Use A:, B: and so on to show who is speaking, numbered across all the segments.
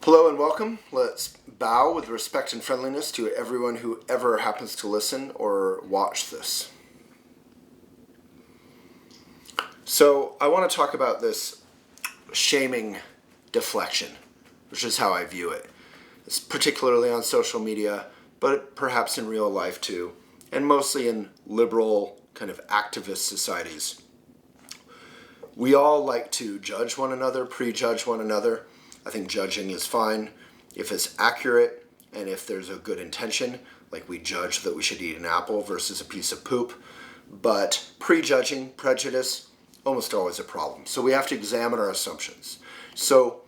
A: Hello and welcome. Let's bow with respect and friendliness to everyone who ever happens to listen or watch this. So I want to talk about this shaming deflection, which is how I view it. It's particularly on social media, but perhaps in real life too, and mostly in liberal kind of activist societies. We all like to judge one another, prejudge one another. I think judging is fine if it's accurate and if there's a good intention, like we judge that we should eat an apple versus a piece of poop. But prejudging, prejudice, almost always a problem. So we have to examine our assumptions. So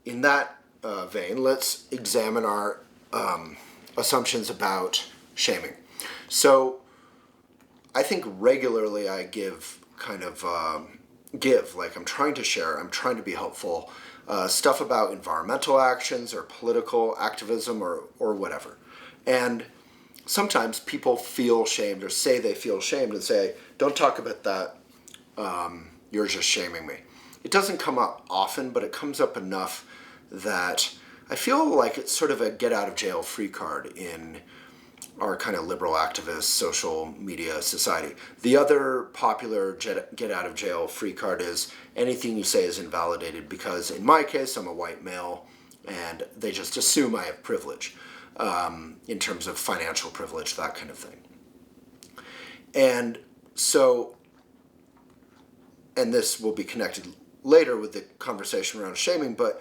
A: in that vein, let's examine our assumptions about shaming. So I think regularly I give like I'm trying to share, I'm trying to be helpful, stuff about environmental actions or political activism or whatever. And sometimes people feel shamed or say they feel shamed and say, don't talk about that, you're just shaming me. It doesn't come up often, but it comes up enough that I feel like it's sort of a get out of jail free card in our kind of liberal activist social media society. The other popular get out of jail free card is anything you say is invalidated because in my case I'm a white male and they just assume I have privilege in terms of financial privilege, that kind of thing. And so, and this will be connected later with the conversation around shaming, but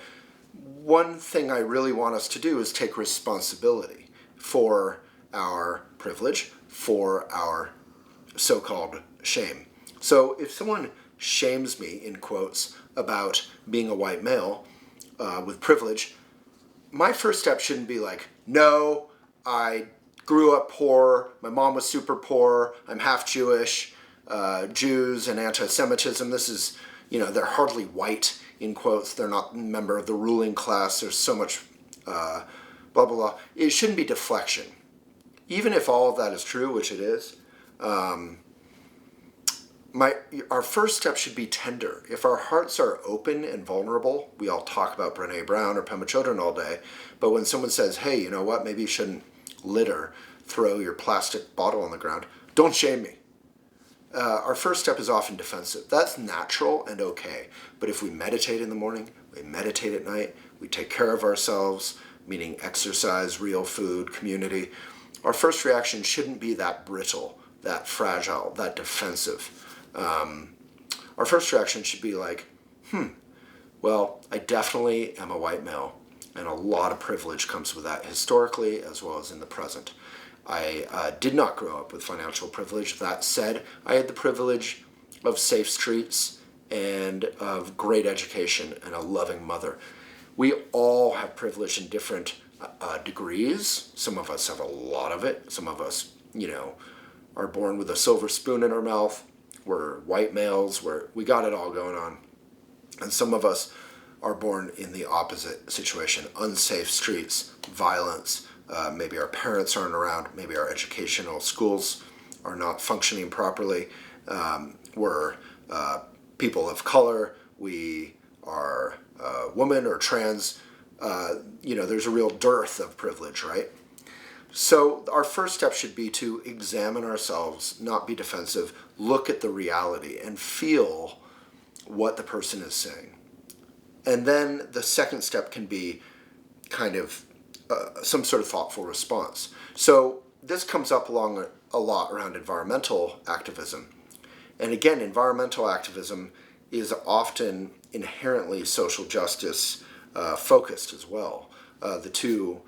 A: one thing I really want us to do is take responsibility for our privilege, for our so-called shame. So if someone shames me, in quotes, about being a white male with privilege, my first step shouldn't be like, no, I grew up poor, my mom was super poor, I'm half Jewish, Jews and anti-Semitism, this is, they're hardly white, in quotes, they're not a member of the ruling class, there's so much blah, blah, blah. It shouldn't be deflection. Even if all of that is true, which it is, our first step should be tender. If our hearts are open and vulnerable, we all talk about Brene Brown or Pema Chodron all day, but when someone says, hey, you know what, maybe you shouldn't litter, throw your plastic bottle on the ground, don't shame me. Our first step is often defensive. That's natural and okay. But if we meditate in the morning, we meditate at night, we take care of ourselves, meaning exercise, real food, community, our first reaction shouldn't be that brittle, that fragile, that defensive. Our first reaction should be like, well, I definitely am a white male, and a lot of privilege comes with that historically as well as in the present. I did not grow up with financial privilege. That said, I had the privilege of safe streets and of great education and a loving mother. We all have privilege in different degrees. Some of us have a lot of it. Some of us, are born with a silver spoon in our mouth. We're white males. We got it all going on. And some of us are born in the opposite situation. Unsafe streets, violence. Maybe our parents aren't around. Maybe our educational schools are not functioning properly. We're people of color. We are women or trans. There's a real dearth of privilege, right? So our first step should be to examine ourselves, not be defensive, look at the reality and feel what the person is saying. And then the second step can be kind of some sort of thoughtful response. So this comes up along a lot around environmental activism. And again, environmental activism is often inherently social justice focused as well. The two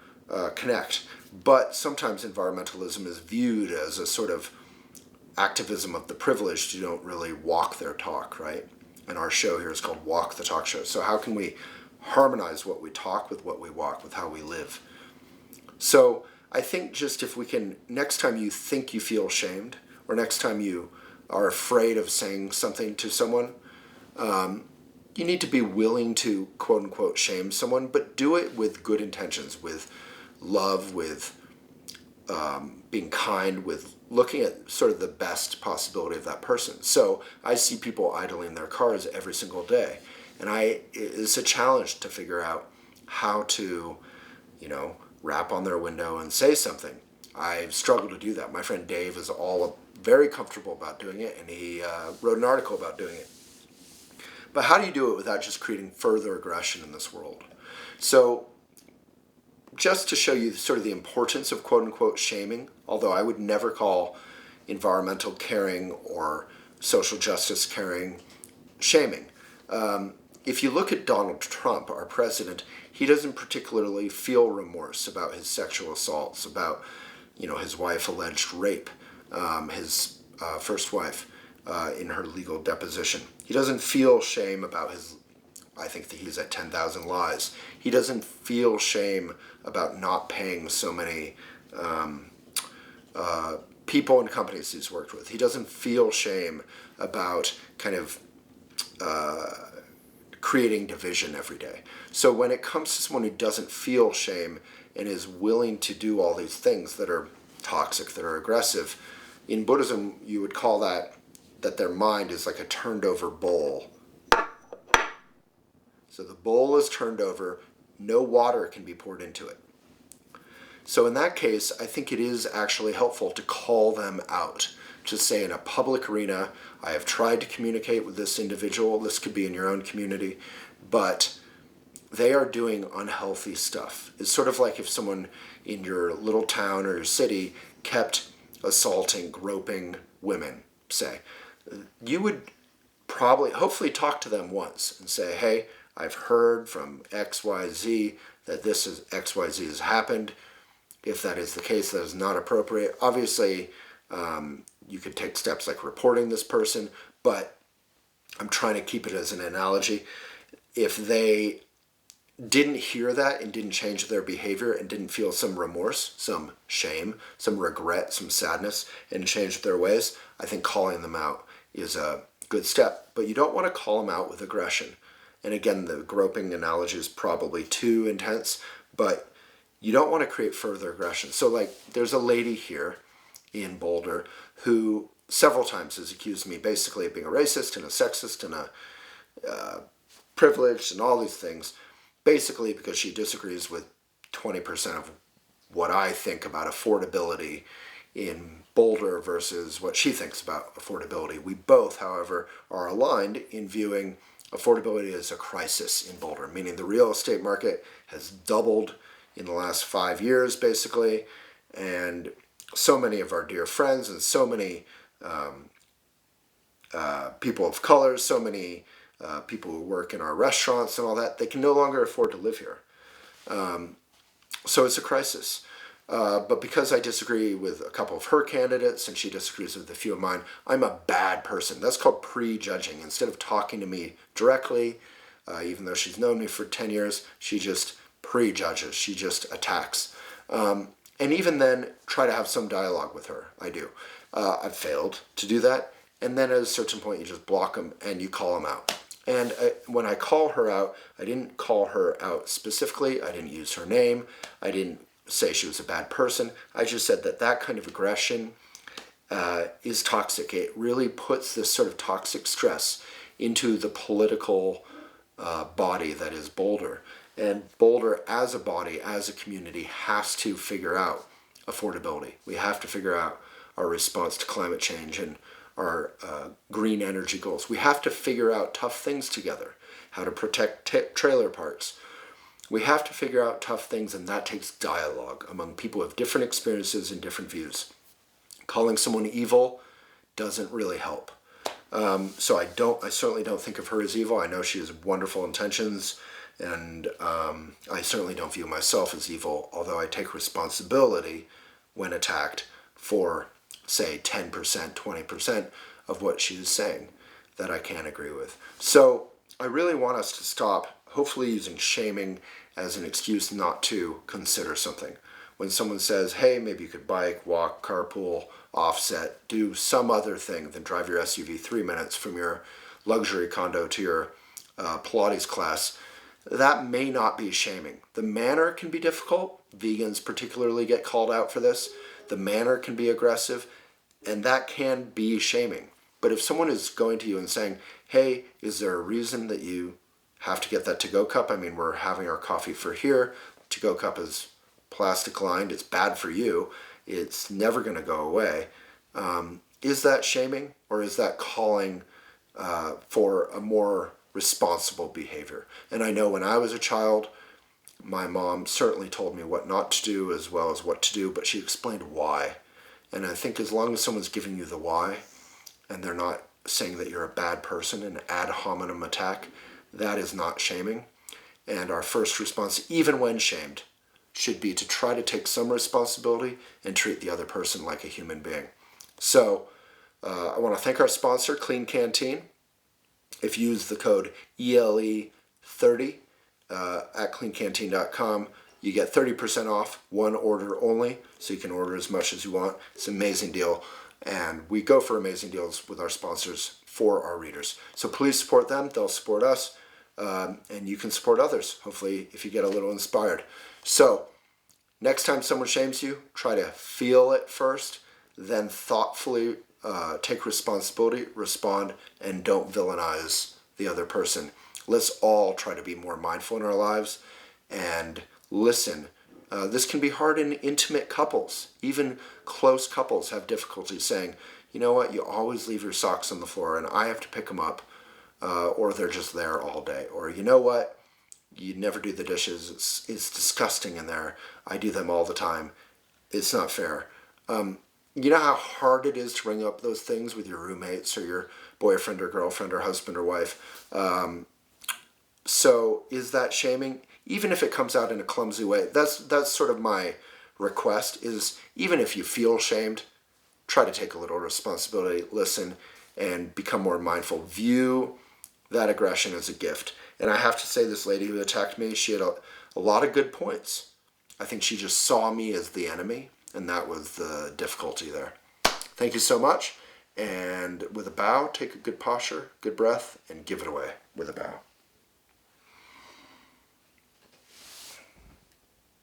A: connect. But sometimes environmentalism is viewed as a sort of activism of the privileged who don't really walk their talk, right? And our show here is called Walk the Talk Show. So how can we harmonize what we talk with what we walk, with how we live? So I think just if we can, next time you think you feel shamed, or next time you are afraid of saying something to someone, you need to be willing to quote unquote shame someone, but do it with good intentions, with love, with being kind, with looking at sort of the best possibility of that person. So I see people idling their cars every single day, and it's a challenge to figure out how to, rap on their window and say something. I struggle to do that. My friend Dave is all very comfortable about doing it, and he wrote an article about doing it. But how do you do it without just creating further aggression in this world? So just to show you sort of the importance of quote unquote shaming, although I would never call environmental caring or social justice caring shaming. If you look at Donald Trump, our president, he doesn't particularly feel remorse about his sexual assaults, about his wife alleged rape, his first wife in her legal deposition. He doesn't feel shame about his, I think that he's at 10,000 lies. He doesn't feel shame about not paying so many people and companies he's worked with. He doesn't feel shame about kind of creating division every day. So when it comes to someone who doesn't feel shame and is willing to do all these things that are toxic, that are aggressive, in Buddhism you would call that their mind is like a turned over bowl. So the bowl is turned over, no water can be poured into it. So in that case, I think it is actually helpful to call them out. To say in a public arena, I have tried to communicate with this individual, this could be in your own community, but they are doing unhealthy stuff. It's sort of like if someone in your little town or your city kept assaulting, groping women, say. You would hopefully talk to them once and say, hey, I've heard from XYZ that XYZ has happened. If that is the case, that is not appropriate. Obviously, you could take steps like reporting this person, but I'm trying to keep it as an analogy. If they didn't hear that and didn't change their behavior and didn't feel some remorse, some shame, some regret, some sadness, and change their ways, I think calling them out is a good step. But you don't want to call them out with aggression. And again, the groping analogy is probably too intense, but you don't want to create further aggression. So like there's a lady here in Boulder who several times has accused me basically of being a racist and a sexist and a privileged and all these things, basically because she disagrees with 20% of what I think about affordability in Boulder versus what she thinks about affordability. We both, however, are aligned in viewing affordability as a crisis in Boulder, meaning the real estate market has doubled in the last 5 years, basically, and so many of our dear friends and so many people of color, so many people who work in our restaurants and all that, they can no longer afford to live here. So it's a crisis. But because I disagree with a couple of her candidates and she disagrees with a few of mine, I'm a bad person. That's called prejudging. Instead of talking to me directly, even though she's known me for 10 years, she just prejudges. She just attacks. And even then, try to have some dialogue with her. I do. I've failed to do that. And then at a certain point, you just block them and you call them out. And when I call her out, I didn't call her out specifically. I didn't use her name. I didn't say she was a bad person. I just said that kind of aggression is toxic. It really puts this sort of toxic stress into the political body that is Boulder. And Boulder as a body, as a community, has to figure out affordability. We have to figure out our response to climate change and our green energy goals. We have to figure out tough things together. How to protect trailer parks. We have to figure out tough things, and that takes dialogue among people with different experiences and different views. Calling someone evil doesn't really help. So I certainly don't think of her as evil. I know she has wonderful intentions, and I certainly don't view myself as evil, although I take responsibility when attacked for, say, 10%, 20% of what she's saying that I can't agree with. So I really want us to stop, hopefully, using shaming as an excuse not to consider something. When someone says, hey, maybe you could bike, walk, carpool, offset, do some other thing than drive your SUV 3 minutes from your luxury condo to your Pilates class, that may not be shaming. The manner can be difficult. Vegans particularly get called out for this. The manner can be aggressive, and that can be shaming. But if someone is going to you and saying, hey, is there a reason that you have to get that to-go cup. I mean, we're having our coffee for here. To-go cup is plastic lined. It's bad for you. It's never going to go away. Is that shaming, or is that calling for a more responsible behavior? And I know when I was a child, my mom certainly told me what not to do as well as what to do, but she explained why. And I think as long as someone's giving you the why, and they're not saying that you're a bad person, an ad hominem attack, that is not shaming. And our first response, even when shamed, should be to try to take some responsibility and treat the other person like a human being. So I want to thank our sponsor, Clean Canteen. If you use the code ELE30 at cleancanteen.com, you get 30% off, one order only, so you can order as much as you want. It's an amazing deal, and we go for amazing deals with our sponsors for our readers. So please support them, they'll support us, and you can support others, hopefully, if you get a little inspired. So next time someone shames you, try to feel it first, then thoughtfully take responsibility, respond, and don't villainize the other person. Let's all try to be more mindful in our lives and listen. This can be hard in intimate couples. Even close couples have difficulty saying, you know what, you always leave your socks on the floor and I have to pick them up, or they're just there all day. Or you know what, you never do the dishes. It's disgusting in there. I do them all the time. It's not fair. You know how hard it is to bring up those things with your roommates or your boyfriend or girlfriend or husband or wife. So is that shaming? Even if it comes out in a clumsy way, that's sort of my request, is even if you feel shamed, try to take a little responsibility, listen, and become more mindful. View that aggression as a gift. And I have to say, this lady who attacked me, she had a lot of good points. I think she just saw me as the enemy, and that was the difficulty there. Thank you so much. And with a bow, take a good posture, good breath, and give it away with a bow.